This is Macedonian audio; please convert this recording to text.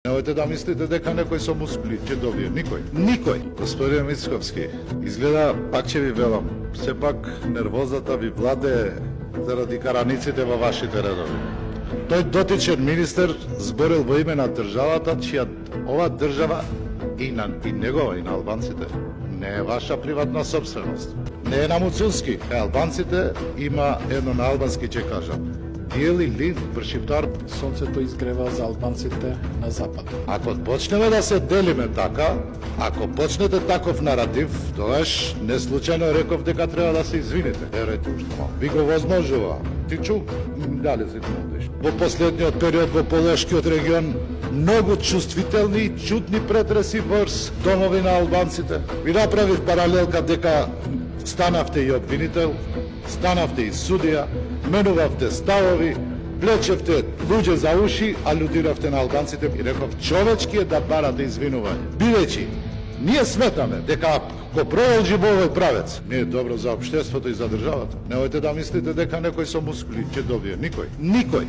Немојте да мислите дека некој со мускули ќе добие. Никој. Никој. Господин Мицковски, изгледа пак ќе ви велам. Сепак нервозата ви владее заради караниците во вашите редови. Тој дотичен министер зборил во име на државата, чија ова држава и негова и на албанците не е ваша приватна собственост. Не е на Муцунски. Албанците има едно на албански ќе кажам. Диели лин вршиптар. Сонцето изгрева за албанците на запад. Ако почнеме да се делиме така, ако почнете таков наратив, тогаш не случајно реков дека треба да се извините. Ерете уште малку. Ви го возможува. Ти чу? Дали си можеш? Во последниот период во Полошкиот регион многу чувствителни и чудни претреси врз домови на албанците. Ви направив паралелка дека станавте и обвинител, станавте и судија, менувавте ставови, влечевте луѓе за уши, алудиравте на албанците и реков човечки е да барате извинување. Бидејќи ние сметаме дека го продолжи во овој правец, не е добро за општеството и за државата. Немојте да мислите дека некој со мускули ќе добие. Никој. Никој.